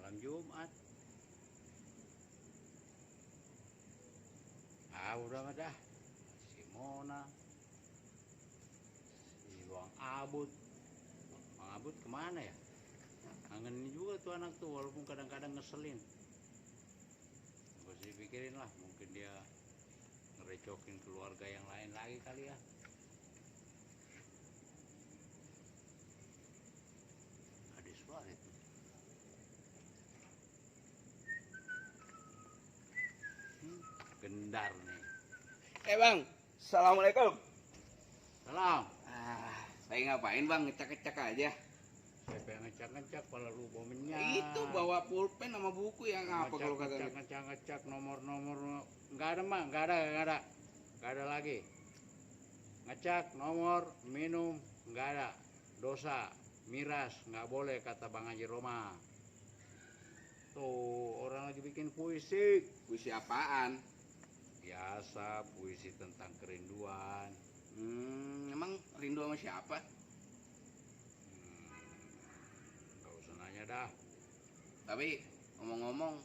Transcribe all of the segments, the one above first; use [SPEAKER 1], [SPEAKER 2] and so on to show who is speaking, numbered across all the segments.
[SPEAKER 1] malam Jumat. Udah mah dah. Si Mona, si Bang Abut. Bang Abut kemana ya? Kangen juga tuh anak tuh, walaupun kadang-kadang ngeselin. Gak usah dipikirin lah, mungkin dia ngerecokin keluarga yang lain lagi kali ya. Ada suara itu. Gendar nih.
[SPEAKER 2] Bang, assalamualaikum.
[SPEAKER 1] Salam.
[SPEAKER 2] Saya ngapain bang, ngecek-ngecek aja.
[SPEAKER 1] Saya pengen ngecek-ngecek kalau lu bomennya.
[SPEAKER 2] Itu bawa pulpen sama buku yang apa kalau kata
[SPEAKER 1] ngecek nomor-nomor. Nggak ada mah, nggak ada lagi. Ngecek nomor minum nggak ada. Dosa, miras nggak boleh kata Bang Haji Roma. Tuh orang lagi bikin puisi.
[SPEAKER 2] Puisi apaan?
[SPEAKER 1] Biasa puisi tentang kerinduan.
[SPEAKER 2] Emang rindu sama siapa?
[SPEAKER 1] Gak usah nanya dah.
[SPEAKER 2] Tapi ngomong-ngomong,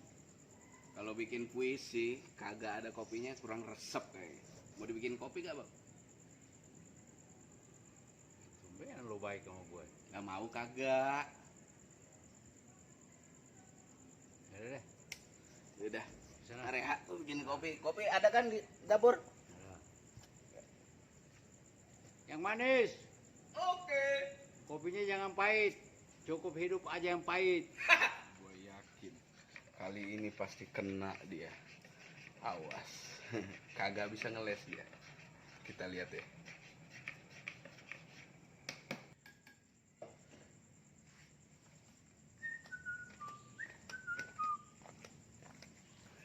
[SPEAKER 2] kalau bikin puisi kagak ada kopinya kurang resep kayaknya. Mau dibikin kopi gak bang?
[SPEAKER 1] Tumben lu baik sama gue.
[SPEAKER 2] Gak mau kagak.
[SPEAKER 1] Yaudah deh.
[SPEAKER 2] Udah.
[SPEAKER 1] Sana.
[SPEAKER 2] Rehat tuh bikin kopi. Kopi ada kan di dapur?
[SPEAKER 1] Yang manis.
[SPEAKER 2] Oke.
[SPEAKER 1] Kopinya jangan pahit. Cukup hidup aja yang pahit.
[SPEAKER 2] Gue yakin kali ini pasti kena dia. Awas. Kagak bisa ngeles dia. Kita lihat ya.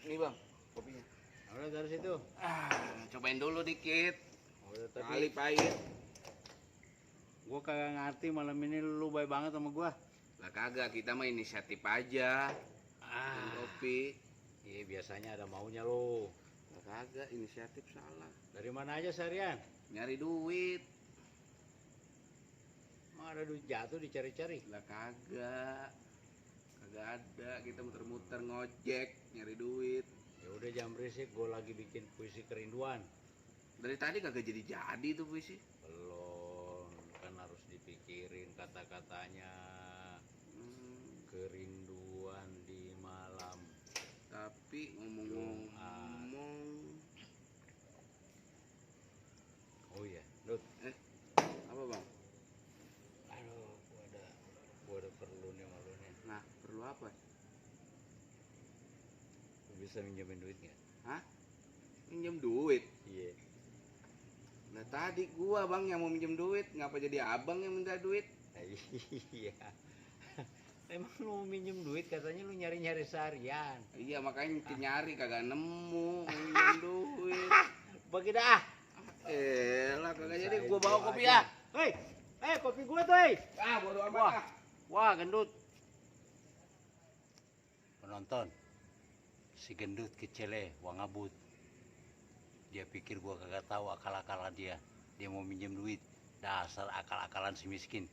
[SPEAKER 2] Ini bang, kopinya.
[SPEAKER 1] Udah dari situ.
[SPEAKER 2] Cobain dulu dikit.
[SPEAKER 1] Udah
[SPEAKER 2] Kali
[SPEAKER 1] tapi
[SPEAKER 2] pahit.
[SPEAKER 1] gue kagak ngerti malam ini lu baik banget sama gue.
[SPEAKER 2] Lah kagak, kita mah inisiatif aja. Bikin kopi.
[SPEAKER 1] Iya biasanya ada maunya lu.
[SPEAKER 2] Lah kagak, inisiatif salah.
[SPEAKER 1] Dari mana aja seharian?
[SPEAKER 2] Nyari duit.
[SPEAKER 1] Emang ada duit jatuh dicari-cari?
[SPEAKER 2] Lah kagak. Kagak ada, kita muter-muter ngojek nyari duit.
[SPEAKER 1] Ya udah jangan berisik, gue lagi bikin puisi kerinduan.
[SPEAKER 2] Dari tadi kagak jadi tuh puisi.
[SPEAKER 1] Belum, kan harus dipikirin kata-katanya. Kerinduan di malam.
[SPEAKER 2] Tapi ngomong-ngomong,
[SPEAKER 1] Oh iya, Dut.
[SPEAKER 2] apa bang?
[SPEAKER 1] Aduh, gua ada perlu nih sama lu nih.
[SPEAKER 2] Nah, perlu apa?
[SPEAKER 1] Lu bisa minjemin duit nggak?
[SPEAKER 2] Hah? Minjem duit?
[SPEAKER 1] Iya.
[SPEAKER 2] Nah tadi gua bang yang mau minjem duit, ngapa jadi abang yang minta duit?
[SPEAKER 1] Iya. Emang lu mau minjem duit, katanya lu nyari-nyari seharian.
[SPEAKER 2] Iya makanya nyari kagak nemu minjem duit.
[SPEAKER 1] Bagi dah.
[SPEAKER 2] Lah kagak jadi gua bawa kopi ya.
[SPEAKER 1] Hei, kopi gua tuh, hei.
[SPEAKER 2] Bodo amat.
[SPEAKER 1] Wah, gendut. Penonton, si gendut kecele, Wangabut. Dia pikir gua kagak tahu akal-akalan dia. Dia mau minjem duit. Dasar akal-akalan si miskin.